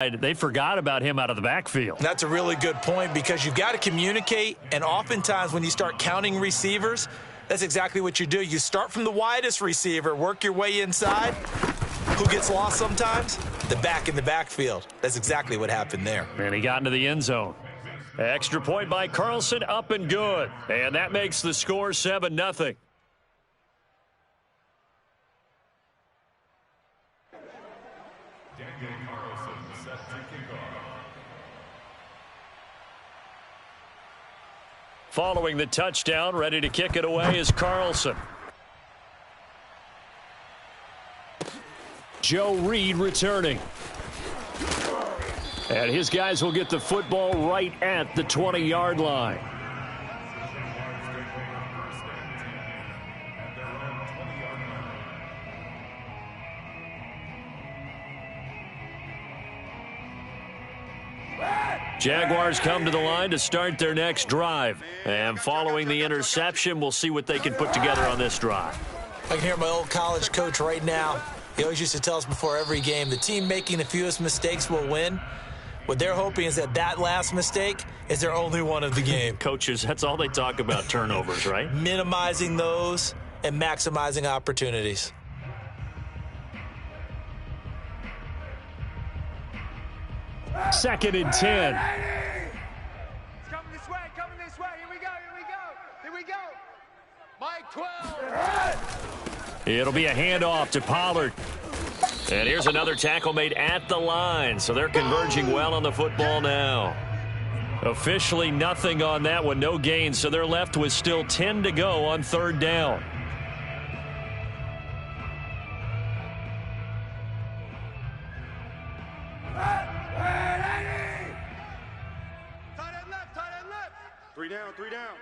They forgot about him out of the backfield. That's a really good point because you've got to communicate, and oftentimes when you start counting receivers, that's exactly what you do. You start from the widest receiver, work your way inside. Who gets lost sometimes? The back in the backfield. That's exactly what happened there. And he got into the end zone. Extra point by Carlson, up and good. And that makes the score 7-0. Following the touchdown, ready to kick it away is Carlson. Joe Reed returning. And his guys will get the football right at the 20-yard line. Jaguars come to the line to start their next drive. And following the interception, we'll see what they can put together on this drive. I can hear my old college coach right now. He always used to tell us before every game, the team making the fewest mistakes will win. What they're hoping is that that last mistake is their only one of the game. Coaches, that's all they talk about, turnovers, right? Minimizing those and maximizing opportunities. Second and 10. It's coming this way, coming this way. Here we go, here we go, here we go. Mike 12. It'll be a handoff to Pollard. And here's another tackle made at the line. So they're converging well on the football now. Officially nothing on that one, no gain. So they're left with still 10 to go on third down. Three down.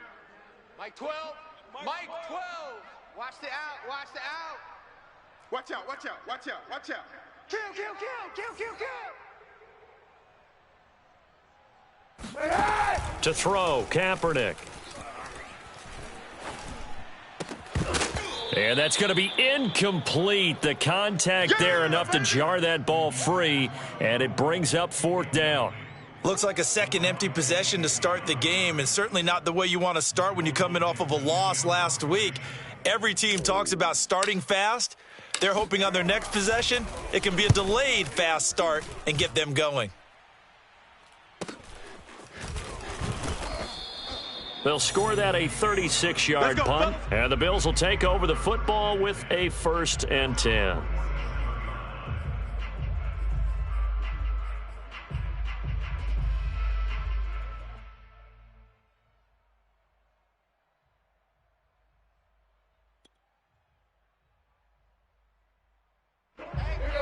Mike 12. Mike 12. Watch the out, watch the out. Watch out, watch out, watch out, watch out. Kill, kill, kill, kill, kill, kill. To throw, Kaepernick. And that's going to be incomplete. The contact there enough to jar that ball free, and it brings up fourth down. Looks like a second empty possession to start the game, and certainly not the way you want to start when you're coming off of a loss last week. Every team talks about starting fast. They're hoping on their next possession, it can be a delayed fast start and get them going. They'll score that a 36-yard punt, and the Bills will take over the football with a 1st and 10.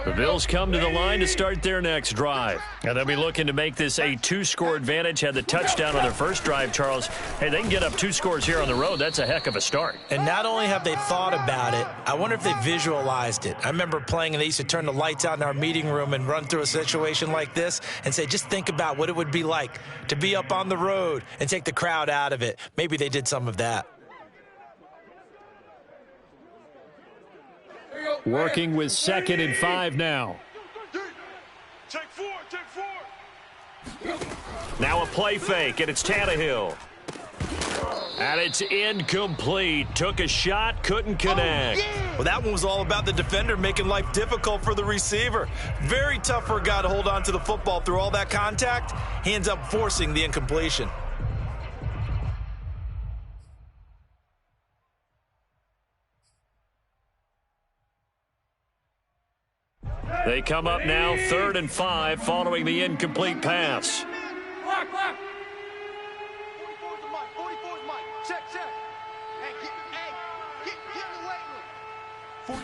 The Bills come to the line to start their next drive. And they'll be looking to make this a 2-score advantage. Had the touchdown on their first drive, Charles. Hey, they can get up 2 scores here on the road. That's a heck of a start. And not only have they thought about it, I wonder if they visualized it. I remember playing, and they used to turn the lights out in our meeting room and run through a situation like this and say, just think about what it would be like to be up on the road and take the crowd out of it. Maybe they did some of that. Working with 2nd and 5 now. Take four. Now a play fake, and it's Tannehill. And it's incomplete. Took a shot, couldn't connect. Well, that one was all about the defender making life difficult for the receiver. Very tough for a guy to hold on to the football through all that contact. He ends up forcing the incompletion. They come up now 3rd and 5 following the incomplete pass. Lock. 44's Mike. 44's Mike. Check. Hey, get in the weight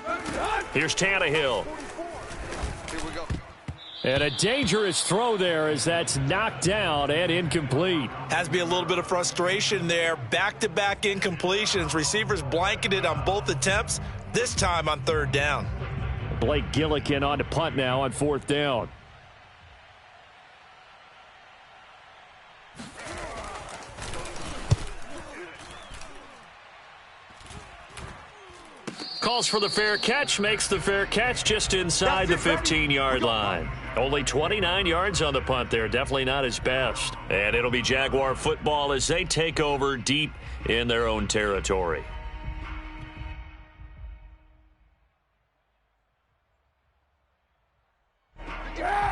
room. Here's Tannehill. 44. Here we go. And a dangerous throw there as that's knocked down and incomplete. Has to be a little bit of frustration there. Back-to-back incompletions. Receivers blanketed on both attempts, this time on 3rd down. Blake Gillikin on to punt now on 4th down. calls for the fair catch, makes the fair catch just inside the 15-yard line. Only 29 yards on the punt there. Definitely not his best. And it'll be Jaguar football as they take over deep in their own territory.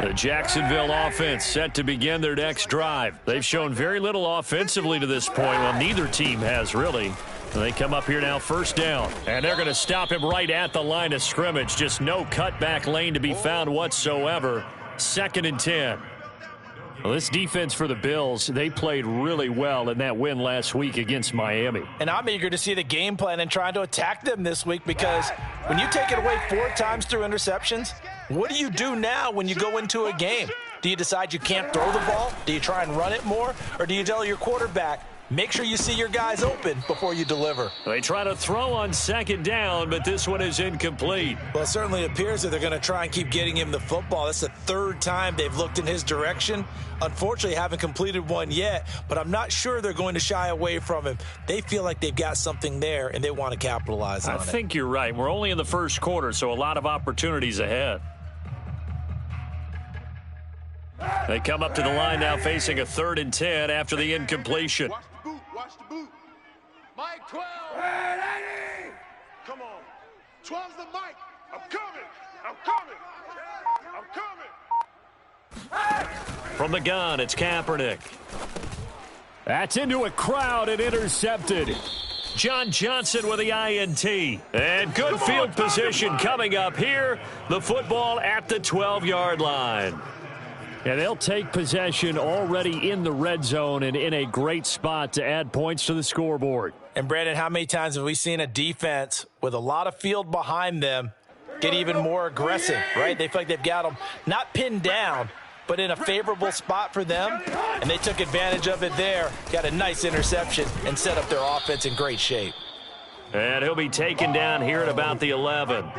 The Jacksonville offense set to begin their next drive. They've shown very little offensively to this point. Well, neither team has really. They come up here now, first down. And they're going to stop him right at the line of scrimmage. Just no cutback lane to be found whatsoever. 2nd and 10. Well, this defense for the Bills, they played really well in that win last week against Miami. And I'm eager to see the game plan and trying to attack them this week, because when you take it away 4 times through interceptions, what do you do now when you go into a game? Do you decide you can't throw the ball? Do you try and run it more? Or do you tell your quarterback, make sure you see your guys open before you deliver? They try to throw on 2nd down, but this one is incomplete. Well, it certainly appears that they're going to try and keep getting him the football. That's the 3rd time they've looked in his direction. Unfortunately, haven't completed one yet, but I'm not sure they're going to shy away from him. They feel like they've got something there, and they want to capitalize on it. I think you're right. We're only in the first quarter, so a lot of opportunities ahead. They come up to the line now facing a 3rd and 10 after the incompletion. Watch the boot, watch the boot. Mike 12. Come on. 12's the mic. I'm coming. I'm coming. I'm coming. From the gun, it's Kaepernick. That's into a crowd and intercepted. John Johnson with the INT. And good field position coming up here. The football at the 12-yard line. And they'll take possession already in the red zone and in a great spot to add points to the scoreboard. And, Brandon, how many times have we seen a defense with a lot of field behind them get even more aggressive, right? They feel like they've got them not pinned down, but in a favorable spot for them, and they took advantage of it there, got a nice interception, and set up their offense in great shape. And he'll be taken down here at about the 11.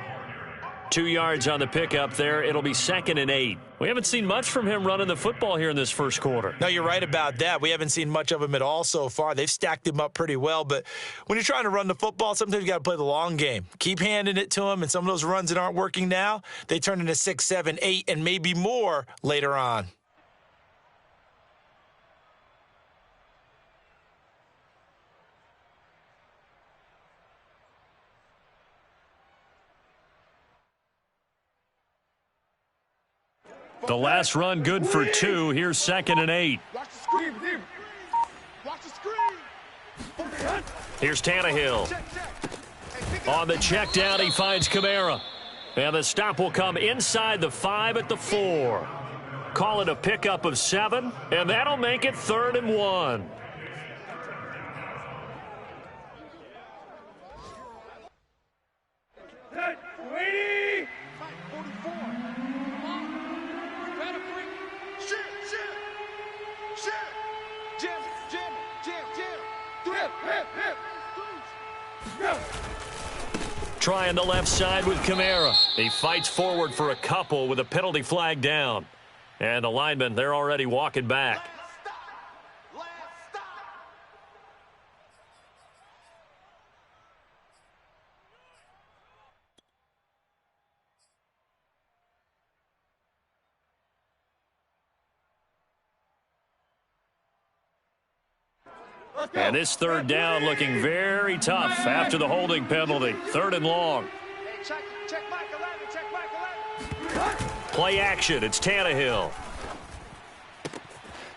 2 yards on the pickup there. It'll be 2nd and 8. We haven't seen much from him running the football here in this first quarter. No, you're right about that. We haven't seen much of him at all so far. They've stacked him up pretty well, but when you're trying to run the football, sometimes you got to play the long game. Keep handing it to him, and some of those runs that aren't working now, they turn into 6, 7, 8, and maybe more later on. The last run good for 2. Here's 2nd and 8. Watch the screen. Watch the screen. Here's Tannehill. On the check down, he finds Kamara. And the stop will come inside the 5 at the 4. Call it a pickup of 7, and that'll make it 3rd and 1. Trying the left side with Kamara. He fights forward for a couple with a penalty flag down. And the linemen, they're already walking back. And this 3rd down looking very tough after the holding penalty. 3rd and long. Check Mike 11. Check Mike 11. Play action. It's Tannehill.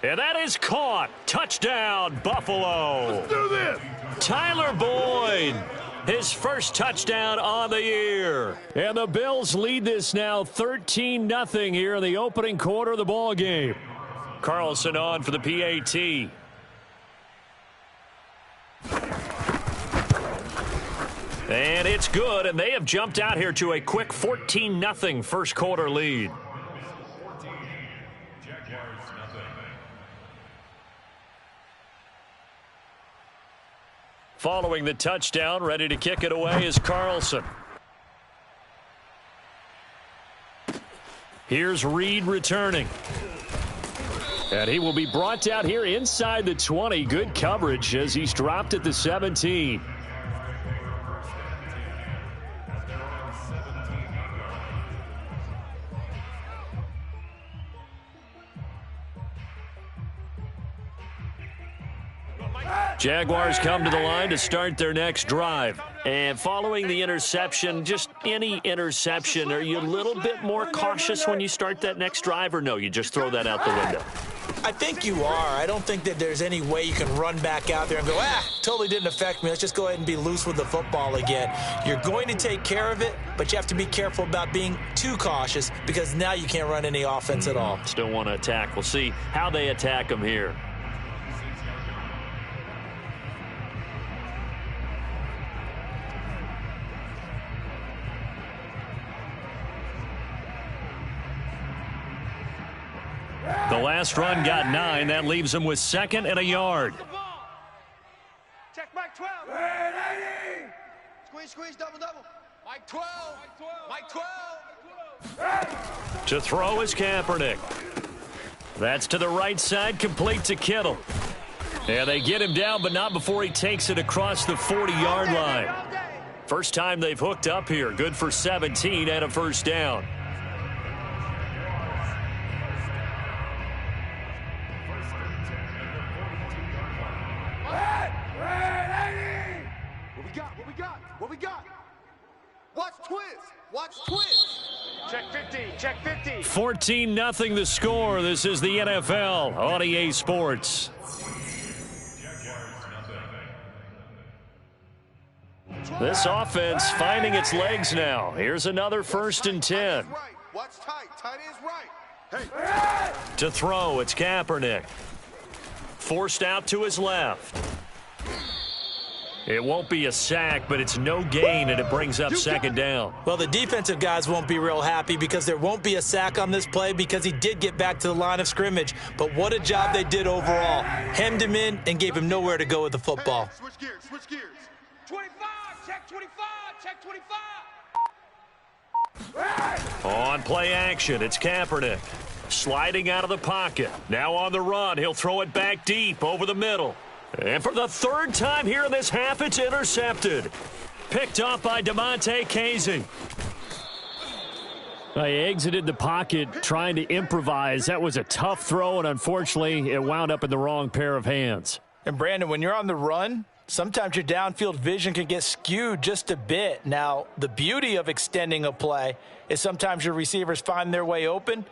And that is caught. Touchdown, Buffalo. Let's do this. Tyler Boyd, his first touchdown on the year. And the Bills lead this now 13-0 here in the opening quarter of the ball game. Carlson on for the PAT. And it's good, and they have jumped out here to a quick 14-0 first quarter lead. Following the touchdown, ready to kick it away is Carlson. Here's Reed returning. And he will be brought down here inside the 20. Good coverage as he's dropped at the 17. Jaguars come to the line to start their next drive. And following the interception, just any interception, are you a little bit more cautious when you start that next drive, or no, you just throw that out the window? I think you are. I don't think that there's any way you can run back out there and go, totally didn't affect me. Let's just go ahead and be loose with the football again. You're going to take care of it, but you have to be careful about being too cautious because now you can't run any offense at all. Still want to attack. We'll see how they attack them here. The last run got 9. That leaves them with 2nd and a yard. Check Mike 12. Squeeze, double. Mike 12. Mike 12. To throw is Kaepernick. That's to the right side, complete to Kittle. Yeah, they get him down, but not before he takes it across the 40-yard line. First time they've hooked up here. Good for 17 and a first down. What we got? Watch twist. Check 50. 14-0 the score. This is the NFL on EA Sports. This offense finding its legs now. Here's another 1st and 10. Watch tight is right. Hey. To throw, it's Kaepernick. Forced out to his left. It won't be a sack, but it's no gain, and it brings up 2nd down. Well, the defensive guys won't be real happy because there won't be a sack on this play because he did get back to the line of scrimmage. But what a job they did overall. Hemmed him in and gave him nowhere to go with the football. Hey, switch gears. 25, check 25. On play action, it's Kaepernick. Sliding out of the pocket. Now on the run, he'll throw it back deep over the middle. And for the 3rd time here in this half, it's intercepted. Picked off by DeMonte Casey. He exited the pocket trying to improvise. That was a tough throw, and unfortunately, it wound up in the wrong pair of hands. And, Brandon, when you're on the run, sometimes your downfield vision can get skewed just a bit. Now, the beauty of extending a play is sometimes your receivers find their way open,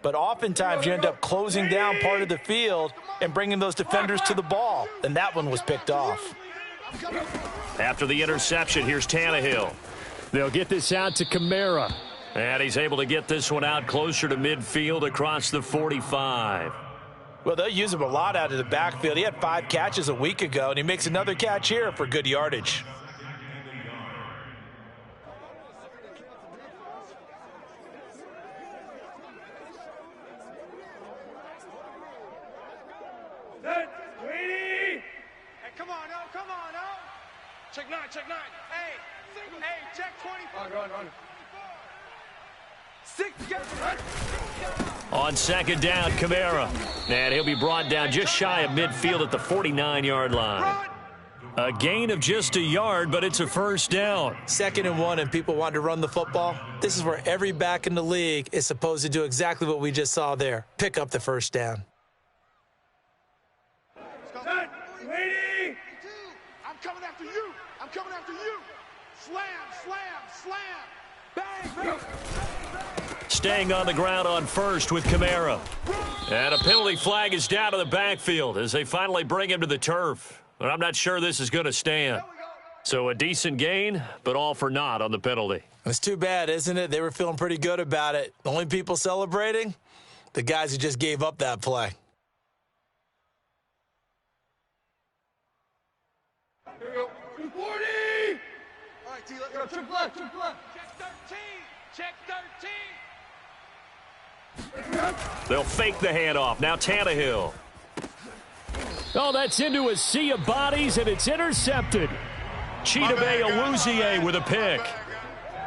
but oftentimes you end up closing down part of the field and bringing those defenders to the ball. And that one was picked off. After the interception, here's Tannehill. They'll get this out to Kamara. And he's able to get this one out closer to midfield across the 45. Well, they'll use him a lot out of the backfield. He had 5 catches a week ago, and he makes another catch here for good yardage. Check 9. Hey, check 20. Run. 6. On 2nd down, Kamara. And he'll be brought down just shy of midfield at the 49-yard line. A gain of just a yard, but it's a first down. 2nd and 1, and people want to run the football. This is where every back in the league is supposed to do exactly what we just saw there. Pick up the first down. I'm coming after you. Slam. Bang. Staying on the ground on 1st with Kamara. And a penalty flag is down to the backfield as they finally bring him to the turf. But I'm not sure this is going to stand. So a decent gain, but all for naught on the penalty. It's too bad, isn't it? They were feeling pretty good about it. The only people celebrating, the guys who just gave up that play. Here we go. 40! All right, T, let's go. Trick left. Check 13. They'll fake the handoff. Now Tannehill. Oh, that's into a sea of bodies, and it's intercepted. Chidobe Awuzie with a pick.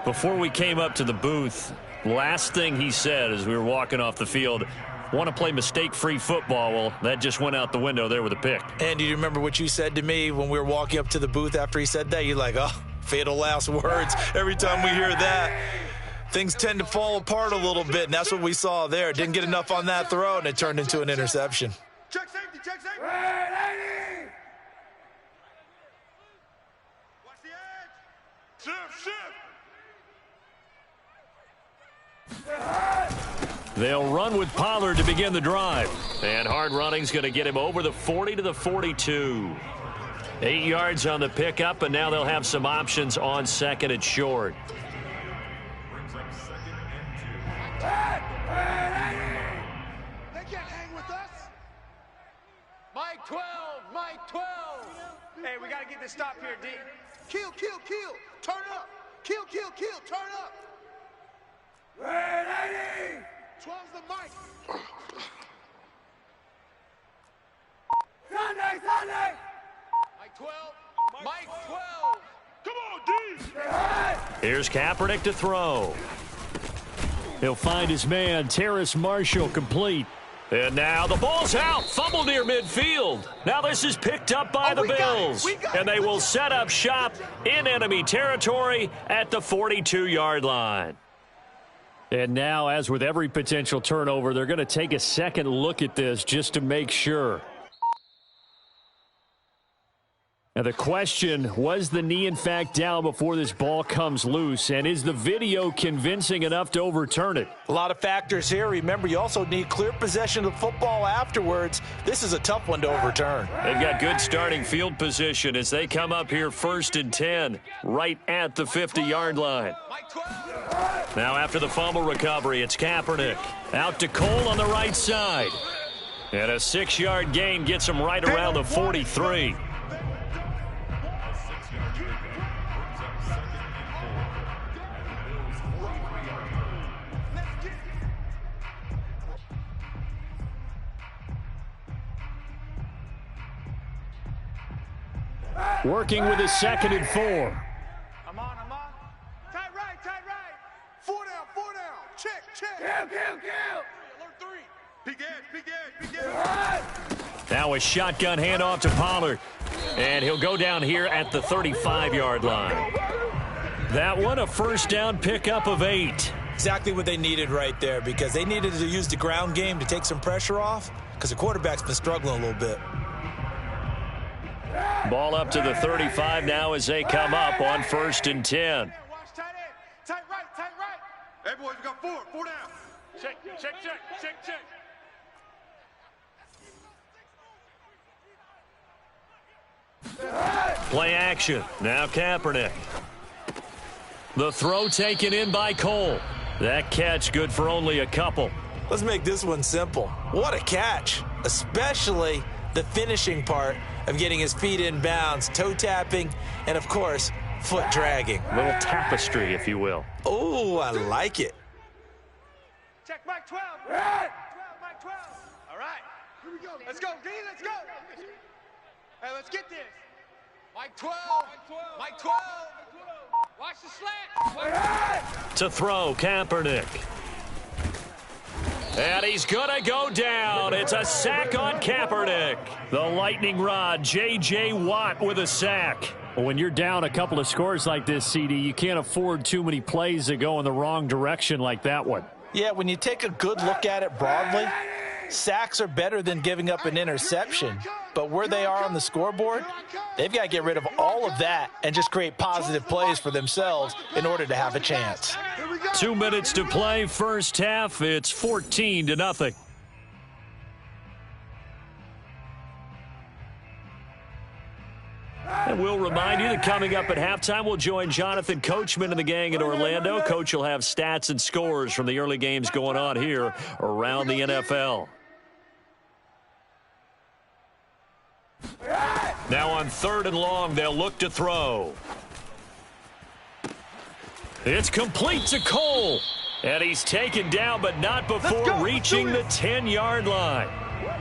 Before we came up to the booth, last thing he said as we were walking off the field, want to play mistake-free football. Well, that just went out the window there with a pick. And do you remember what you said to me when we were walking up to the booth after he said that? You're like, oh, fatal last words. Every time we hear that, things tend to fall apart a little bit, and that's what we saw there. Didn't get enough on that throw, and it turned into an interception. Check safety. They'll run with Pollard to begin the drive. And hard running's going to get him over the 40 to the 42. 8 yards on the pickup, and now they'll have some options on second and short. They can't hang with us. Mike 12, Mike 12. Hey, we got to get this stop here, D. Kill, kill, kill. Turn up. Kill, kill, kill. Turn up. 12's the mic. Sunday, Sunday. Mike 12, Mike 12. Come on, D. Here's Kaepernick to throw. He'll find his man, Terrace Marshall, complete. And now the ball's out. Fumble near midfield. Now this is picked up by the Bills. And they will set up shop in enemy territory at the 42-yard line. And now, as with every potential turnover, they're going to take a second look at this just to make sure. Now the question, was the knee in fact down before this ball comes loose? And is the video convincing enough to overturn it? A lot of factors here. Remember, you also need clear possession of the football afterwards. This is a tough one to overturn. They've got good starting field position as they come up here 1st and 10, right at the 50-yard line. Now after the fumble recovery, it's Kaepernick. Out to Cole on the right side. And a 6-yard gain gets him right around the 43. Working with his 2nd and 4. I'm on. Tight right. 4 down. Check. Kill. Alert 3. Peek edge. Now a shotgun handoff to Pollard. And he'll go down here at the 35-yard line. That one, a first down pickup of 8. Exactly what they needed right there, because they needed to use the ground game to take some pressure off, because the quarterback's been struggling a little bit. Ball up to the 35 now as they come up on 1st and 10. Watch tight end. Tight right. Hey, boys, we got 4 down. Check. Play action. Now Kaepernick. The throw taken in by Cole. That catch good for only a couple. Let's make this one simple. What a catch, especially the finishing part of getting his feet in bounds, toe tapping, and of course, foot dragging. A little tapestry, if you will. Oh, I like it. Check Mike 12. Mike 12. All right. Here we go. Let's go, D. Let's go. Hey, let's get this. Mike 12, Mike 12. Watch the slant. To throw, Kaepernick. And he's going to go down. It's a sack on Kaepernick. The lightning rod, J.J. Watt with a sack. When you're down a couple of scores like this, CD, you can't afford too many plays that go in the wrong direction like that one. Yeah, when you take a good look at it broadly, sacks are better than giving up an interception. But where they are on the scoreboard, they've got to get rid of all of that and just create positive plays for themselves in order to have a chance. 2 minutes to play, first half. It's 14-0. And we'll remind you that coming up at halftime, we'll join Jonathan Coachman and the gang in Orlando. Coach will have stats and scores from the early games going on here around the NFL. Now on 3rd and long, they'll look to throw. It's complete to Cole. And he's taken down, but not before reaching the 10-yard line.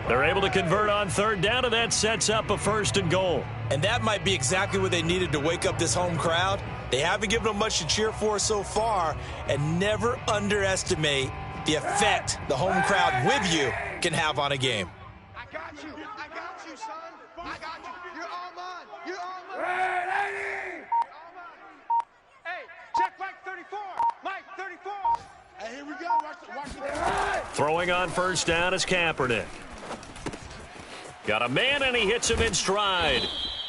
They're able to convert on 3rd down, and that sets up a 1st and goal. And that might be exactly what they needed to wake up this home crowd. They haven't given them much to cheer for so far, and never underestimate the effect the home crowd with you can have on a game. I got you, son. I got you. You're all mine. Hey, check Mike 34. Mike 34. Hey, here we go. Watch the Throwing on 1st down is Kaepernick. Got a man, and he hits him in stride.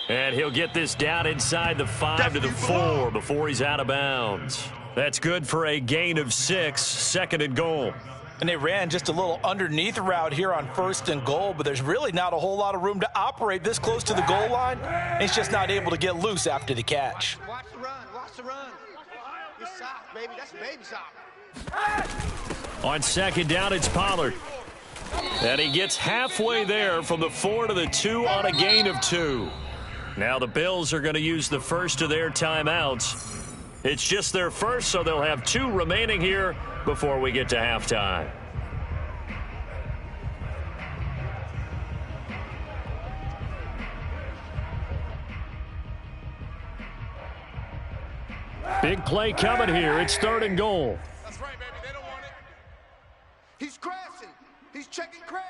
And he'll get this down inside the 5 to the 4 before he's out of bounds. That's good for a gain of 6, 2nd and goal. And they ran just a little underneath route here on 1st and goal, but there's really not a whole lot of room to operate this close to the goal line. He's just not able to get loose after the catch. Watch the run. Watch the run. It's soft, baby. That's baby soft. On 2nd down, it's Pollard. And he gets halfway there from the 4 to the 2 on a gain of 2. Now the Bills are going to use the first of their timeouts. It's just their first, so they'll have 2 remaining here before we get to halftime. Big play coming here. It's 3rd and goal. That's right, baby. They don't want it. He's crashing. He's checking crash.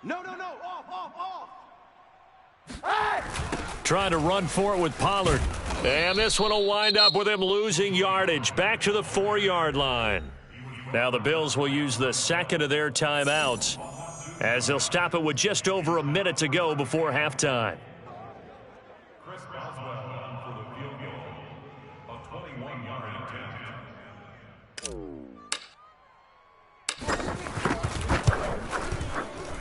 No. Off. Trying to run for it with Pollard. And this one will wind up with him losing yardage. Back to the 4-yard line. Now the Bills will use the 2nd of their timeouts as they'll stop it with just over a minute to go before halftime.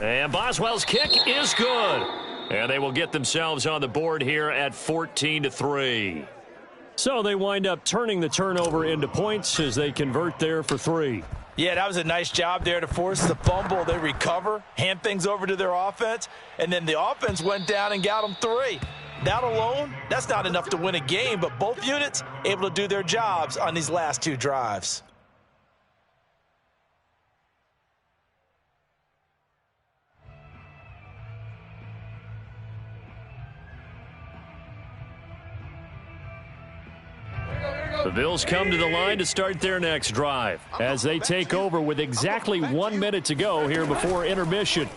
And Boswell's kick is good. And they will get themselves on the board here at 14-3. So they wind up turning the turnover into points as they convert there for 3. Yeah, that was a nice job there to force the fumble. They recover, hand things over to their offense, and then the offense went down and got them 3. That alone, that's not enough to win a game, but both units able to do their jobs on these last 2 drives. The Bills come to the line to start their next drive as they take over with exactly 1 minute to go here before intermission.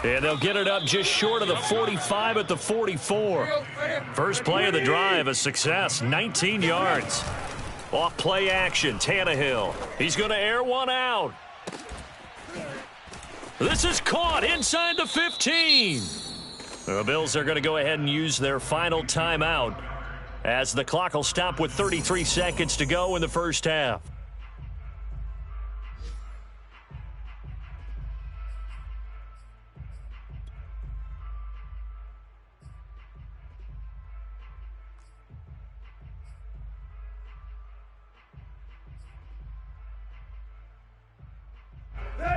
And they'll get it up just short of the 45 at the 44. First play of the drive, a success, 19 yards. Off play action, Tannehill. He's going to air one out. This is caught inside the 15. The Bills are going to go ahead and use their final timeout as the clock will stop with 33 seconds to go in the first half.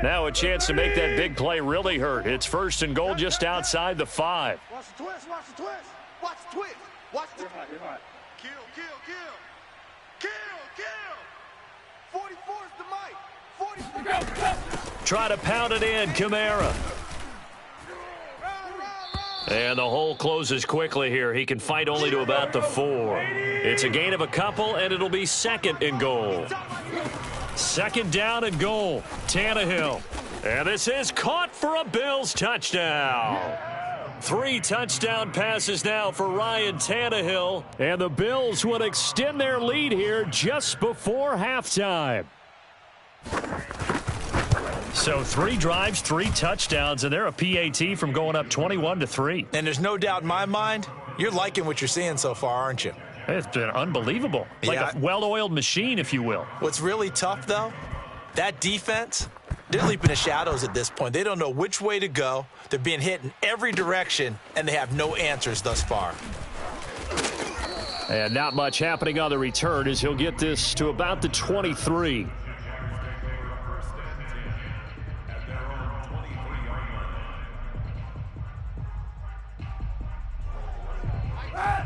Now a chance to make that big play really hurt. It's 1st and goal just outside the 5. Watch the twist. Watch the twist. Watch the twist. Watch the twist. Kill. 44 is the mic. 44. Try to pound it in, Kamara. And the hole closes quickly here. He can fight only to about the 4. It's a gain of a couple, and it'll be 2nd and goal. 2nd down and goal. Tannehill. And this is caught for a Bills touchdown. 3 touchdown passes now for Ryan Tannehill. And the Bills would extend their lead here just before halftime. So 3 drives, 3 touchdowns, and they're a PAT from going up 21-3. And there's no doubt in my mind, you're liking what you're seeing so far, aren't you? It's been unbelievable. Like a well-oiled machine, if you will. What's really tough, though, that defense, they're leaping the shadows at this point. They don't know which way to go. They're being hit in every direction, and they have no answers thus far. And not much happening on the return as he'll get this to about the 23.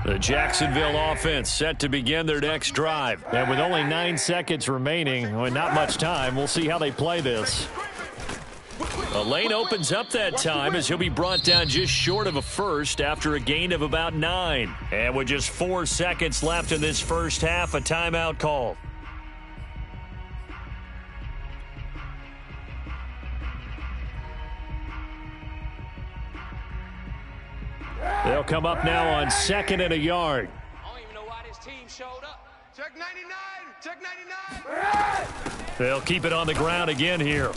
The Jacksonville offense set to begin their next drive. And with only 9 seconds remaining, and not much time, we'll see how they play this. The lane opens up that time as he'll be brought down just short of a first after a gain of about 9. And with just 4 seconds left in this first half, a timeout called. They'll come up now on 2nd and a yard. I don't even know why this team showed up. Check 99. Check 99. They'll keep it on the ground again here.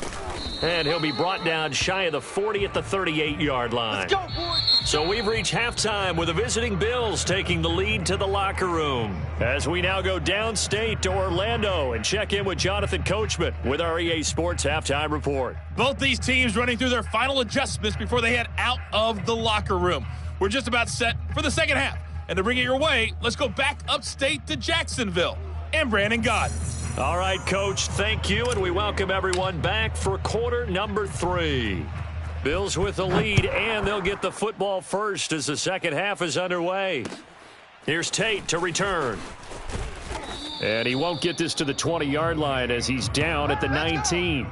And he'll be brought down shy of the 40 at the 38-yard line. Let's go, boys. So we've reached halftime with the visiting Bills taking the lead to the locker room. As we now go downstate to Orlando and check in with Jonathan Coachman with our EA Sports Halftime Report. Both these teams running through their final adjustments before they head out of the locker room. We're just about set for the second half. And to bring it your way, let's go back upstate to Jacksonville. And Brandon Gott. All right, Coach, thank you, and we welcome everyone back for quarter number 3. Bills with the lead, and they'll get the football first as the second half is underway. Here's Tate to return. And he won't get this to the 20-yard line as he's down at the 19.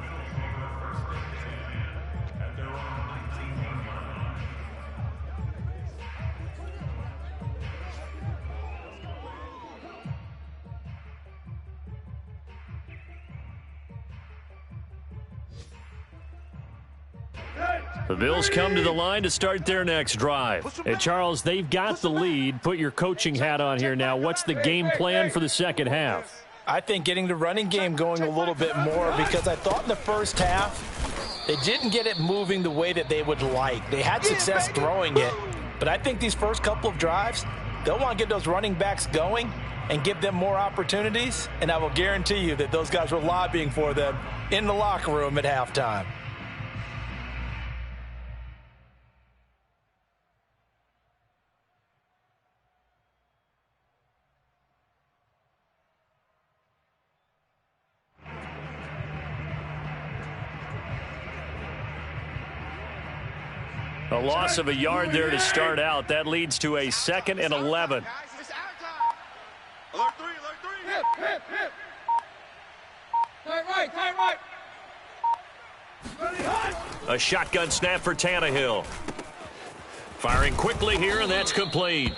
The Bills come to the line to start their next drive. And, Charles, they've got the lead. Put your coaching hat on here now. What's the game plan for the second half? I think getting the running game going a little bit more, because I thought in the first half they didn't get it moving the way that they would like. They had success throwing it, but I think these first couple of drives, they'll want to get those running backs going and give them more opportunities, and I will guarantee you that those guys were lobbying for them in the locker room at halftime. A loss of a yard there to start out. That leads to a 2nd and 11. Alert 3, alert 3. Hip. Tight right. A shotgun snap for Tannehill. Firing quickly here, and that's complete.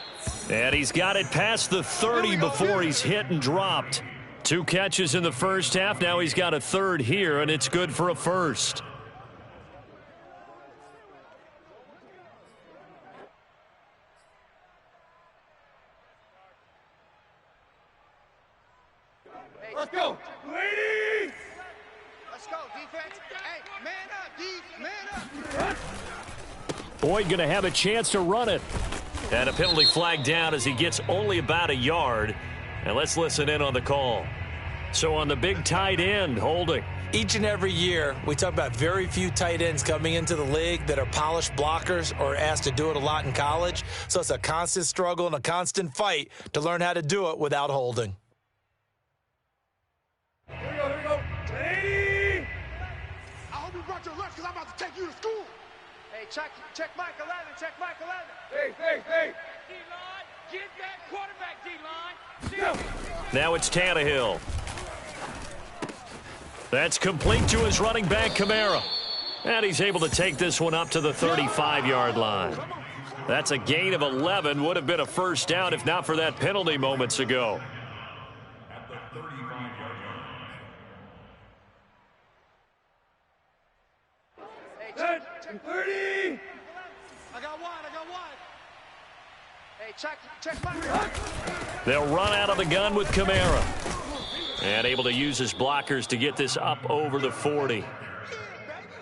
And he's got it past the 30 before he's hit and dropped. 2 catches in the first half. Now he's got a third here, and it's good for a first. Let's go. Ladies. Let's go, defense. Hey, man up, man up. Boyd going to have a chance to run it. And a penalty flag down as he gets only about a yard. And let's listen in on the call. So on the big tight end, holding. Each and every year, we talk about very few tight ends coming into the league that are polished blockers or asked to do it a lot in college. So it's a constant struggle and a constant fight to learn how to do it without holding. Here we go. Lady. I hope you brought your lunch because I'm about to take you to school. Hey, check Mike 11. Check Mike 11. Hey. D-line, get that quarterback, D-line. Now it's Tannehill. That's complete to his running back, Kamara. And he's able to take this one up to the 35-yard line. That's a gain of 11. Would have been a first down if not for that penalty moments ago. Hey, 30. I got one. Hey, check Mike. They'll run out of the gun with Kamara. And able to use his blockers to get this up over the 40.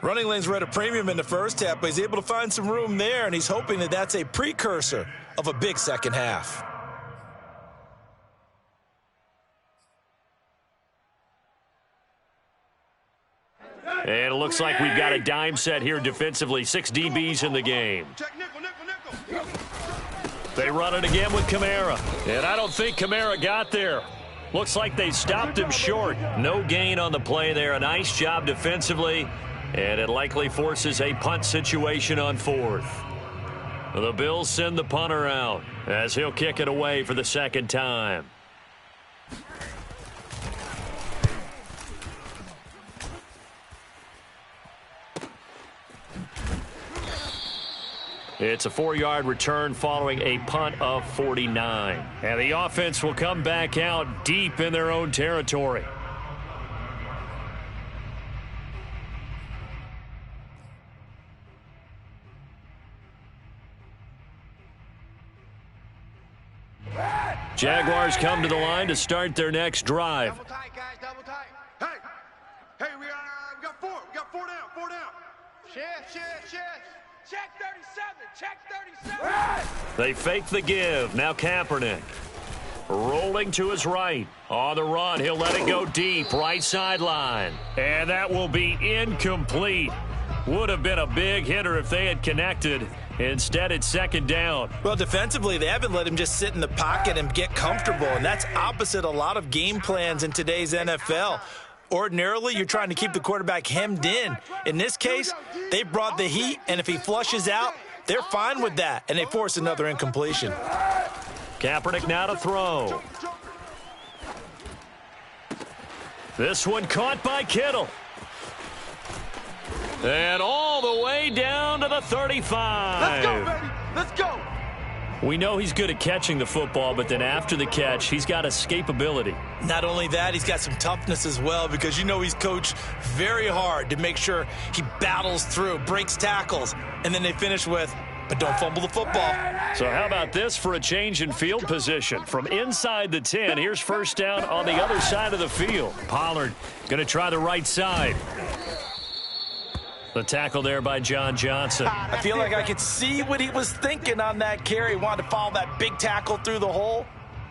Running lanes were at a premium in the first half, but he's able to find some room there, and he's hoping that that's a precursor of a big second half. And it looks like we've got a dime set here defensively. 6 DBs in the game. Check nickel. They run it again with Kamara. And I don't think Kamara got there. Looks like they stopped him short. No gain on the play there. A nice job defensively. And it likely forces a punt situation on 4th. The Bills send the punter out as he'll kick it away for the second time. It's a 4-yard return following a punt of 49. And the offense will come back out deep in their own territory. Jaguars come to the line to start their next drive. Double tight, guys, double tight. Hey, we got 4. We got 4 down. Shift. Check 37. Check 37. They fake the give. Now Kaepernick. Rolling to his right. On the run, he'll let it go deep. Right sideline. And that will be incomplete. Would have been a big hitter if they had connected. Instead, it's second down. Well, defensively, they haven't let him just sit in the pocket and get comfortable, and that's opposite a lot of game plans in today's NFL. Ordinarily, you're trying to keep the quarterback hemmed in. In this case, they brought the heat, and if he flushes out, they're fine with that, and they force another incompletion. Kaepernick now to throw. This one caught by Kittle. And all the way down to the 35. Let's go, baby. Let's go. We know he's good at catching the football, but then after the catch, he's got escapability. Not only that, he's got some toughness as well, because you know he's coached very hard to make sure he battles through, breaks tackles, and then they finish with, but don't fumble the football. So how about this for a change in field position? From inside the 10, here's first down on the other side of the field. Pollard going to try the right side. The tackle there by John Johnson. I feel like I could see what he was thinking on that carry. Wanted to follow that big tackle through the hole.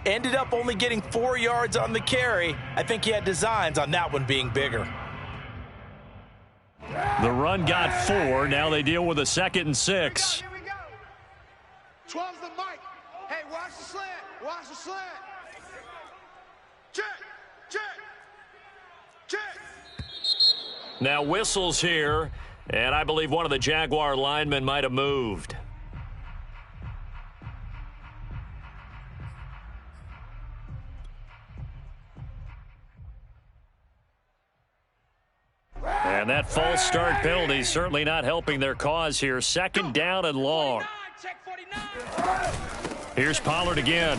Ended up only getting 4 yards on the carry. I think he had designs on that one being bigger. The run got 4. Now they deal with a 2nd and 6. Here we go. 12's the mic. Hey, watch the slant. Watch the slant. Check. Check. Check. Now whistles here. And I believe one of the Jaguar linemen might have moved. And that false start penalty is certainly not helping their cause here. Second down and long. Check 49. Here's Pollard again.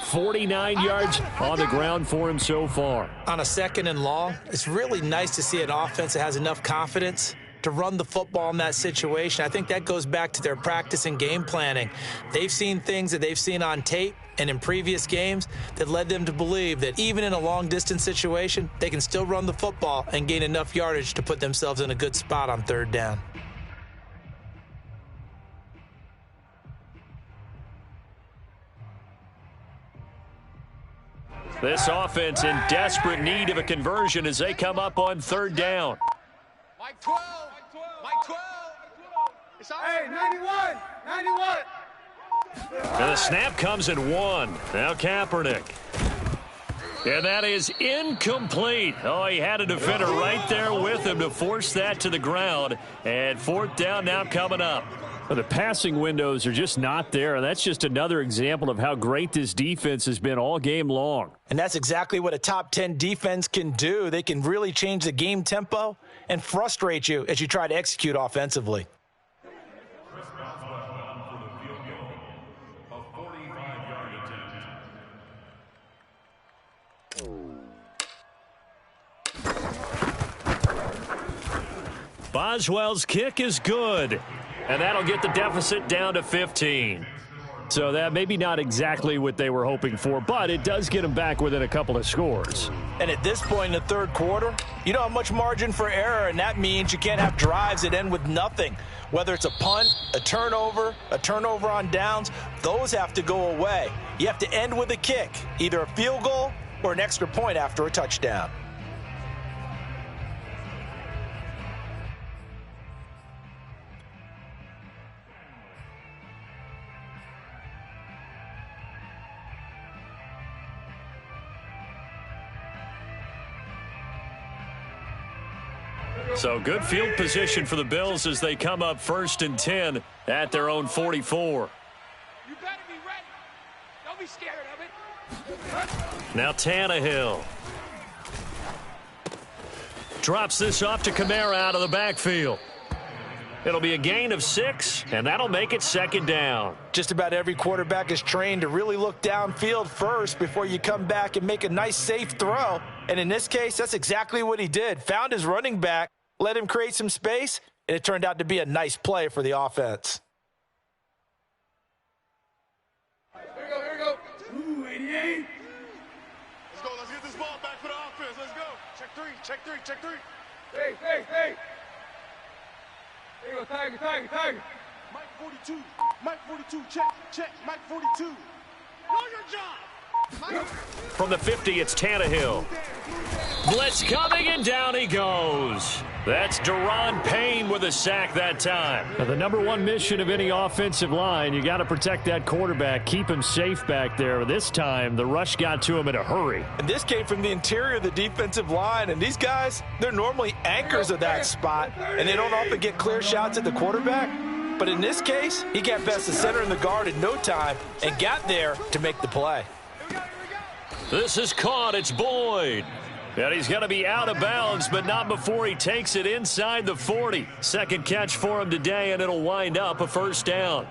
49 yards on the ground for him so far. On a 2nd and long, it's really nice to see an offense that has enough confidence to run the football in that situation. I think that goes back to their practice and game planning. They've seen things that they've seen on tape and in previous games that led them to believe that even in a long-distance situation, they can still run the football and gain enough yardage to put themselves in a good spot on 3rd down. This offense in desperate need of a conversion as they come up on 3rd down. Mike 12. Mike 12. It's all right. Hey, 91. 91. And the snap comes at 1. Now Kaepernick. And that is incomplete. Oh, he had a defender right there with him to force that to the ground. And 4th down now coming up. Well, the passing windows are just not there. That's just another example of how great this defense has been all game long. And that's exactly what a top 10 defense can do. They can really change the game tempo and frustrate you as you try to execute offensively. Boswell's kick is good. And that'll get the deficit down to 15. So that maybe not exactly what they were hoping for, but it does get them back within a couple of scores. And at this point in the 3rd quarter, you don't have much margin for error, and that means you can't have drives that end with nothing. Whether it's a punt, a turnover on downs, those have to go away. You have to end with a kick, either a field goal or an extra point after a touchdown. So good field position for the Bills as they come up 1st and 10 at their own 44. You better be ready. Don't be scared of it. Now Tannehill. Drops this off to Kamara out of the backfield. It'll be a gain of 6, and that'll make it 2nd down. Just about every quarterback is trained to really look downfield first before you come back and make a nice, safe throw. And in this case, that's exactly what he did. Found his running back, let him create some space, and it turned out to be a nice play for the offense. Here we go. Here we go. Ooh, 88. Let's go. Let's get this ball back for the offense. Let's go. Check 3. Check 3. Check 3. Hey, hey, hey. Tiger. Mike 42. Mike 42. Check. Mike 42. Know your job. From the 50, it's Tannehill. Blitz coming, and down he goes. That's Daron Payne with a sack that time. Now, the number one mission of any offensive line, you got to protect that quarterback, keep him safe back there. This time, the rush got to him in a hurry. And this came from the interior of the defensive line, and these guys, they're normally anchors of that spot, and they don't often get clear shots at the quarterback. But in this case, he got past the center and the guard in no time and got there to make the play. This is caught. It's Boyd. And he's going to be out of bounds, but not before he takes it inside the 40. Second catch for him today, and it'll wind up a first down.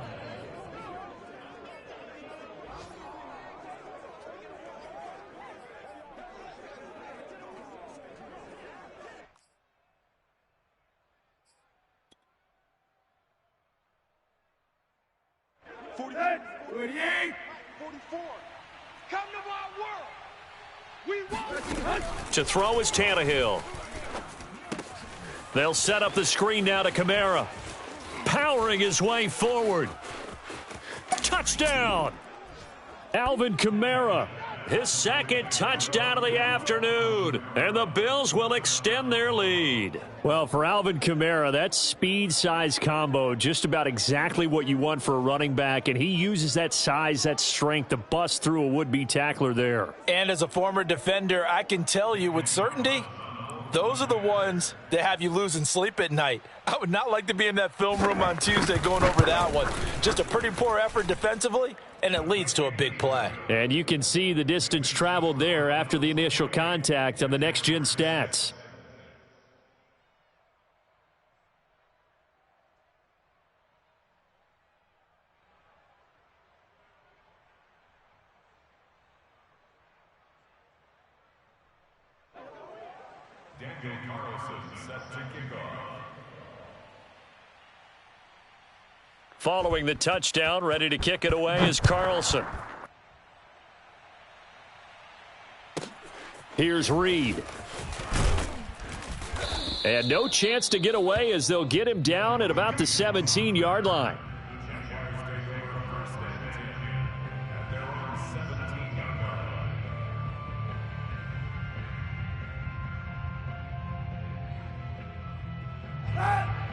To throw is Tannehill. They'll set up the screen now to Kamara. Powering his way forward. Touchdown! Alvin Kamara. His second touchdown of the afternoon. And the Bills will extend their lead. Well, for Alvin Kamara, that speed-size combo, just about exactly what you want for a running back, and he uses that size, that strength to bust through a would-be tackler there. And as a former defender, I can tell you with certainty, those are the ones that have you losing sleep at night. I would not like to be in that film room on Tuesday going over that one. Just a pretty poor effort defensively, and it leads to a big play. And you can see the distance traveled there after the initial contact on the next-gen stats. Following the touchdown, ready to kick it away is Carlson. Here's Reed. And no chance to get away as they'll get him down at about the 17-yard line.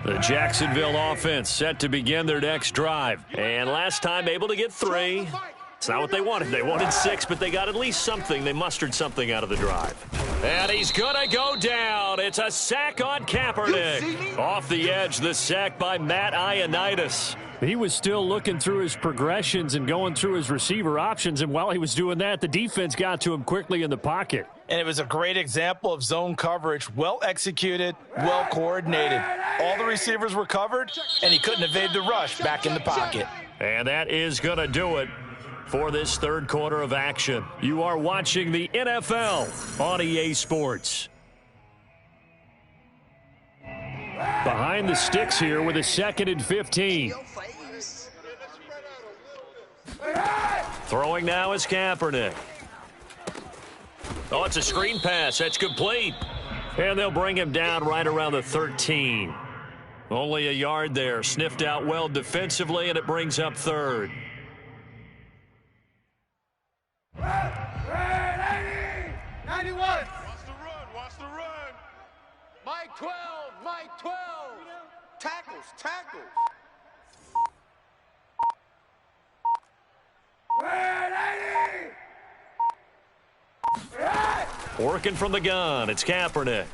The Jacksonville offense set to begin their next drive. And last time able to get 3. It's not what they wanted. They wanted 6, but they got at least something. They mustered something out of the drive. And he's going to go down. It's a sack on Kaepernick. Off the edge, the sack by Matt Ioannidis. He was still looking through his progressions and going through his receiver options, and while he was doing that, the defense got to him quickly in the pocket. And it was a great example of zone coverage, well executed, well coordinated. All the receivers were covered, and he couldn't evade the rush back in the pocket. And that is going to do it for this third quarter of action. You are watching the NFL on EA Sports. Behind the sticks here with a 2nd and 15. Throwing now is Kaepernick. Oh, it's a screen pass. That's complete. And they'll bring him down right around the 13. Only a yard there. Sniffed out well defensively, and it brings up 3rd. Watch the run. Mike 12. Tackles. Working from the gun, it's Kaepernick.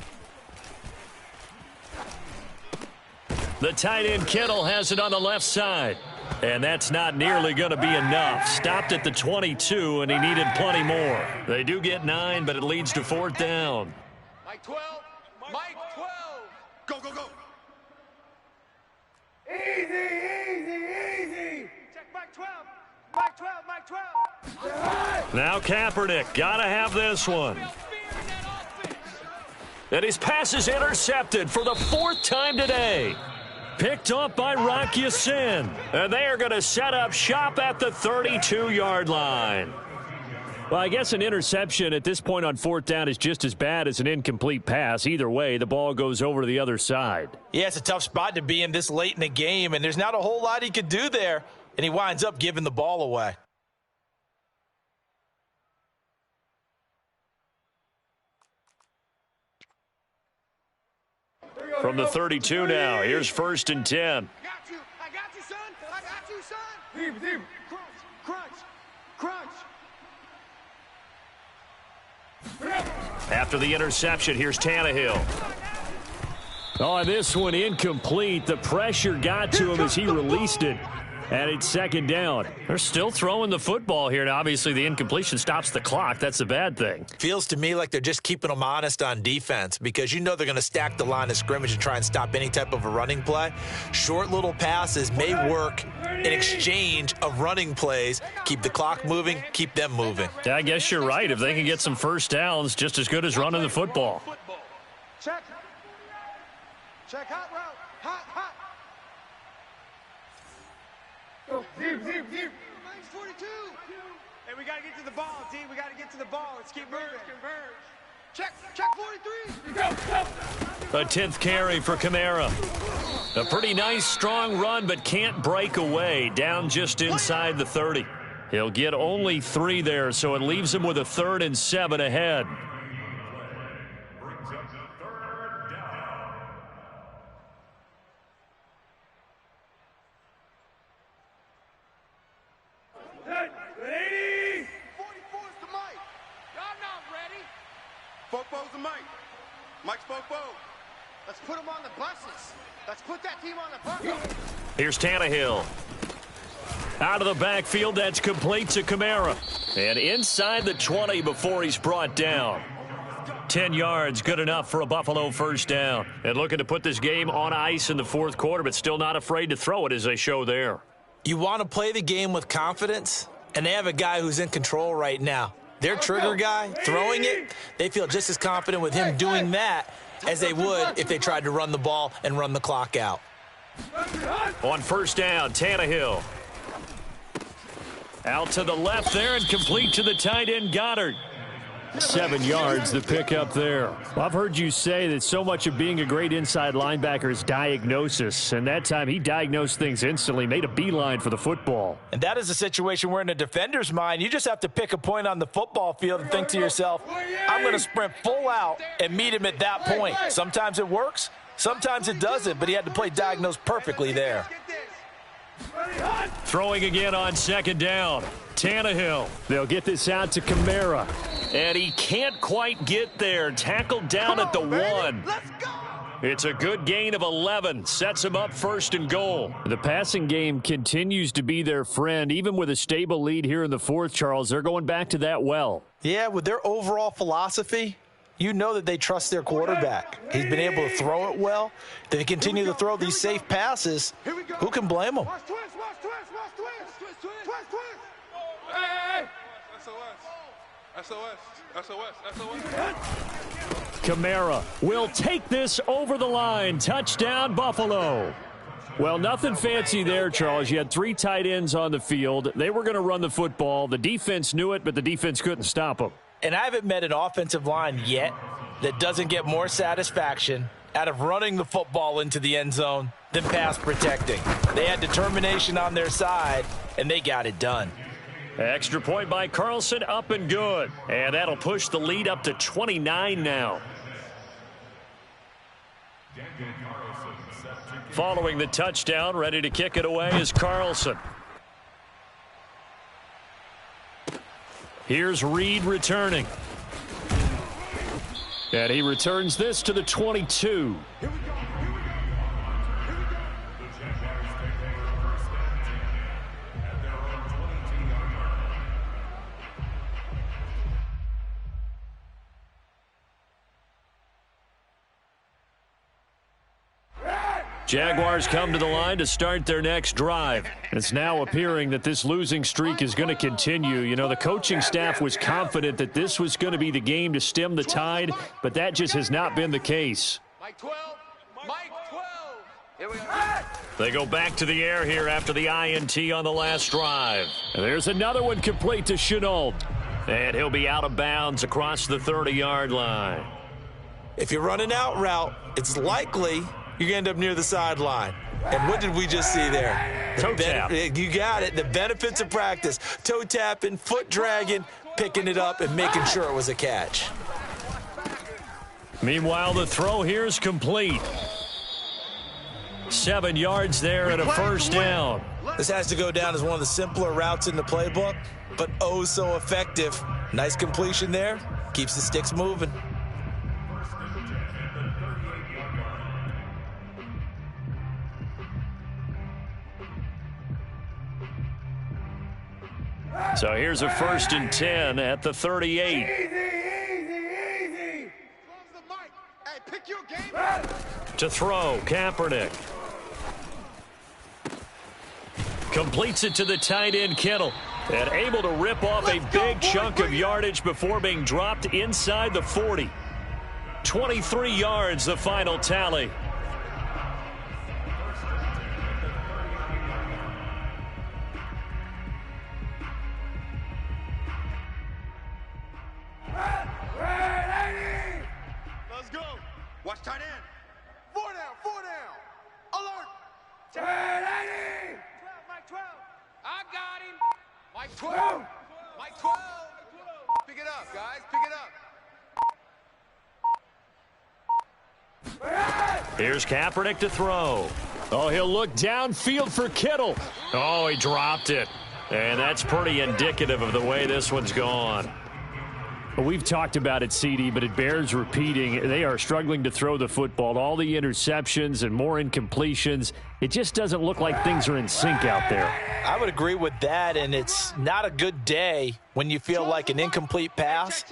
The tight end Kittle has it on the left side. And that's not nearly going to be enough. Stopped at the 22, and he needed plenty more. They do get 9, but it leads to 4th down. Mike 12. Go. Easy. Check Mike 12. Mike 12. Now Kaepernick, gotta have this one. And his pass is intercepted for the 4th time today. Picked up by Rock Ya-Sin. And they are going to set up shop at the 32-yard line. Well, I guess an interception at this point on fourth down is just as bad as an incomplete pass. Either way, the ball goes over to the other side. Yeah, it's a tough spot to be in this late in the game, and there's not a whole lot he could do there, and he winds up giving the ball away. From the 32 now, here's 1st and 10. I got you, son. I got you, son. Deep. Crunch. After the interception, here's Tannehill. Oh, and this one incomplete. The pressure got to him as he released it. And it's 2nd down. They're still throwing the football here. And obviously, the incompletion stops the clock. That's the bad thing. Feels to me like they're just keeping them honest on defense because you know they're going to stack the line of scrimmage and try and stop any type of a running play. Short little passes may work in exchange of running plays. Keep the clock moving, keep them moving. Yeah, I guess you're right. If they can get some first downs, just as good as running the football. Check hot route. Hot. Go. Deep. Mine's 42. Hey, we got to get to the ball, D. We got to get to the ball. Let's keep moving. Converge. Check 43. A 10th carry for Kamara. A pretty nice, strong run, but can't break away. Down just inside the 30. He'll get only 3 there, so it leaves him with a 3rd and 7 ahead. Fofo's the Mike. Mike's Fofo. Let's put them on the buses. Let's put that team on the bus. Here's Tannehill. Out of the backfield, that's complete to Kamara. And inside the 20 before he's brought down. 10 yards, good enough for a Buffalo first down. And looking to put this game on ice in the 4th quarter, but still not afraid to throw it as they show there. You want to play the game with confidence, and they have a guy who's in control right now. Their trigger guy, throwing it, they feel just as confident with him doing that as they would if they tried to run the ball and run the clock out. On first down, Tannehill. Out to the left there and complete to the tight end, Goddard. 7 yards, the pickup there. Well, I've heard you say that so much of being a great inside linebacker is diagnosis. And that time he diagnosed things instantly, made a beeline for the football. And that is a situation where in a defender's mind, you just have to pick a point on the football field and think to yourself, I'm going to sprint full out and meet him at that point. Sometimes it works, sometimes it doesn't, but he had to play diagnose perfectly there. Throwing again on 2nd down. Tannehill. They'll get this out to Kamara. And he can't quite get there. Tackled down at the 1. It's a good gain of 11. Sets him up 1st and goal. The passing game continues to be their friend. Even with a stable lead here in the 4th, Charles, they're going back to that well. Yeah, with their overall philosophy, you know that they trust their quarterback. He's been able to throw it well. They continue to throw these safe passes. Who can blame them? Watch twist. Hey. SOS. Kamara will take this over the line. Touchdown, Buffalo. Well, nothing fancy there, Charles. You had 3 tight ends on the field. They were going to run the football. The defense knew it, but the defense couldn't stop them. And I haven't met an offensive line yet that doesn't get more satisfaction out of running the football into the end zone than pass protecting. They had determination on their side, and they got it done. Extra point by Carlson, up and good. And that'll push the lead up to 29 now. Following the touchdown, ready to kick it away is Carlson. Here's Reed returning. And he returns this to the 22. Jaguars come to the line to start their next drive. It's now appearing that this losing streak is going to continue. You know, the coaching staff was confident that this was going to be the game to stem the tide, but that just has not been the case. Mike 12. Mike 12. Here we go. They go back to the air here after the INT on the last drive. And there's another one complete to Chenault. And he'll be out of bounds across the 30-yard line. If you're running out route, it's likely you're going to end up near the sideline. And what did we just see there? Toe tap. You got it. The benefits of practice. Toe tapping, foot dragging, picking it up, and making sure it was a catch. Meanwhile, the throw here is complete. 7 yards there and a first down. This has to go down as one of the simpler routes in the playbook, but oh so effective. Nice completion there. Keeps the sticks moving. So here's a 1st and 10 at the 38. Easy. Hey, pick your game. To throw, Kaepernick. Completes it to the tight end, Kittle. And able to rip off a big chunk of yardage before being dropped inside the 40. 23 yards, the final tally. Let's go. Watch tight end. 4 down. Alert. 10-80. 12, Mike 12. I got him. Mike 12. Mike 12. Pick it up, guys. Pick it up. Here's Kaepernick to throw. Oh, he'll look downfield for Kittle. Oh, he dropped it. And that's pretty indicative of the way this one's gone. We've talked about it, CD, but it bears repeating. They are struggling to throw the football. All the interceptions and more incompletions. It just doesn't look like things are in sync out there. I would agree with that, and it's not a good day when you feel like an incomplete pass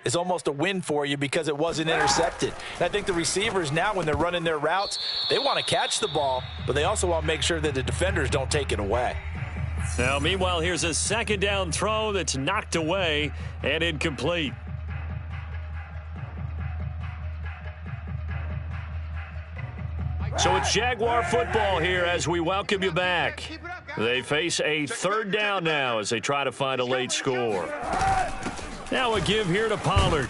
is almost a win for you because it wasn't intercepted. And I think the receivers now, when they're running their routes, they want to catch the ball, but they also want to make sure that the defenders don't take it away. Now, meanwhile, here's a 2nd down throw that's knocked away and incomplete. So it's Jaguar football here as we welcome you back. They face a 3rd down now as they try to find a late score. Now a give here to Pollard.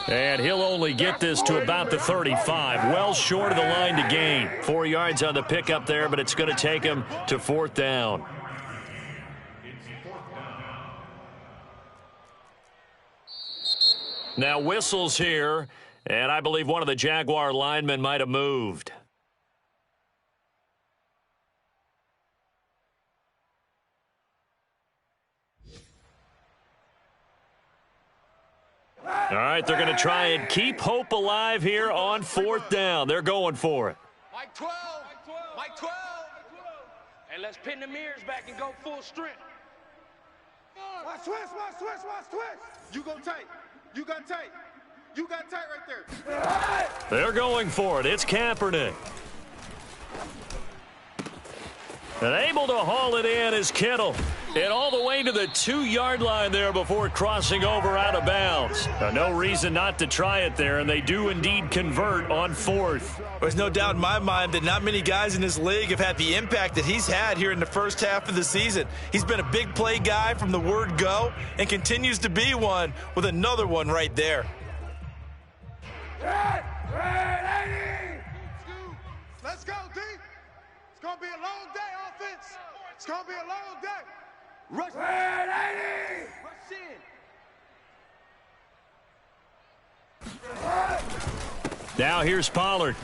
And he'll only get this to about the 35. Well short of the line to gain. 4 yards on the pickup there, but it's going to take him to 4th down. Now whistles here, and I believe one of the Jaguar linemen might have moved. All right, they're going to try and keep hope alive here on 4th down. They're going for it. Mike 12. Mike 12. Hey, let's pin the mirrors back and go full strength. Watch twist. You go tight. You got tight. You got tight right there. They're going for it. It's Kaepernick. And able to haul it in is Kittle. And all the way to the 2-yard line there before crossing over out of bounds. No reason not to try it there, and they do indeed convert on 4th. There's no doubt in my mind that not many guys in this league have had the impact that he's had here in the first half of the season. He's been a big play guy from the word go and continues to be one with another one right there. Let's go, D. It's going to be a long day, offense. It's going to be a long day. Rush. Rush in. Now here's Pollard.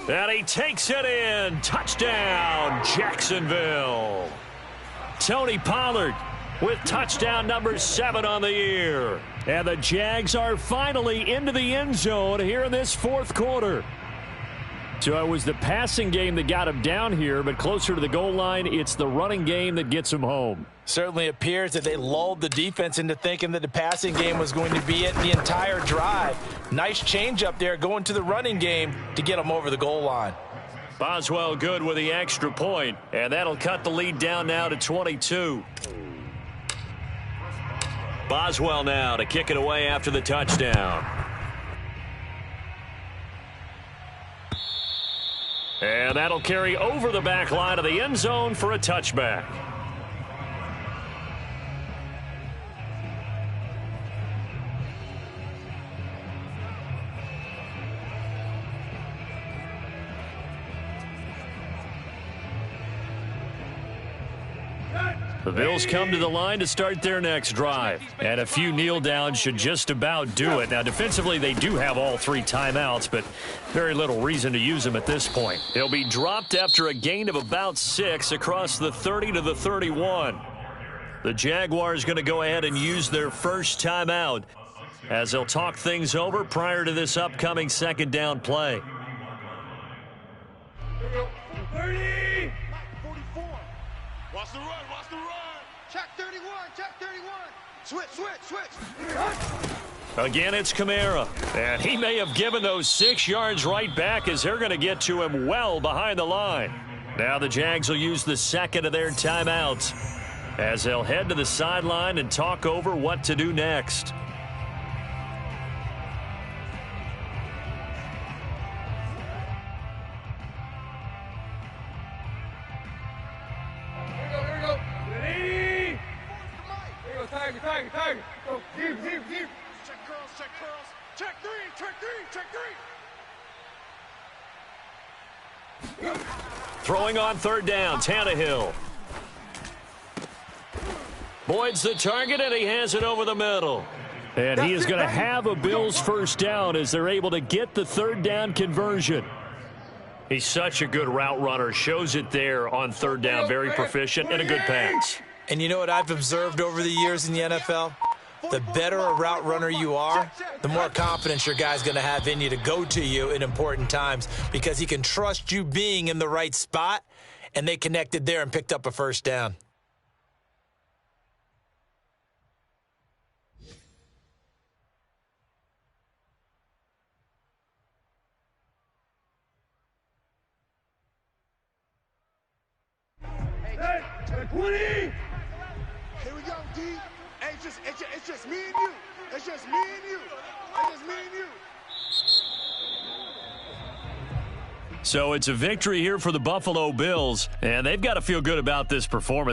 And he takes it in. Touchdown, Jacksonville. Tony Pollard with touchdown number 7 on the year. And the Jags are finally into the end zone here in this 4th quarter. So it was the passing game that got him down here, but closer to the goal line, it's the running game that gets him home. Certainly appears that they lulled the defense into thinking that the passing game was going to be it the entire drive. Nice change up there going to the running game to get them over the goal line. Boswell good with the extra point, and that'll cut the lead down now to 22. Boswell now to kick it away after the touchdown. And that'll carry over the back line of the end zone for a touchback. The Bills come to the line to start their next drive. And a few kneel downs should just about do it. Now, defensively, they do have all 3 timeouts, but very little reason to use them at this point. He'll be dropped after a gain of about 6 across the 30 to the 31. The Jaguars going to go ahead and use their first timeout as they'll talk things over prior to this upcoming second down play. 30. 44. Watch the run. Watch the run. Check 31. Check 31. Switch. Again, it's Kamara. And he may have given those 6 yards right back as they're going to get to him well behind the line. Now the Jags will use the second of their timeouts as they'll head to the sideline and talk over what to do next. Tiger. Go deep. Check curls. Check 3. Throwing on third down, Tannehill. Boyd's the target, and he has it over the middle. And he is going to have a Bills first down as they're able to get the third down conversion. He's such a good route runner. Shows it there on third down. Very proficient and a good pass. And you know what I've observed over the years in the NFL? The better a route runner you are, the more confidence your guy's going to have in you to go to you in important times because he can trust you being in the right spot, and they connected there and picked up a first down. Hey, 20! Here we go, D. Hey, it's just me and you. It's just me and you. So it's a victory here for the Buffalo Bills, and they've got to feel good about this performance.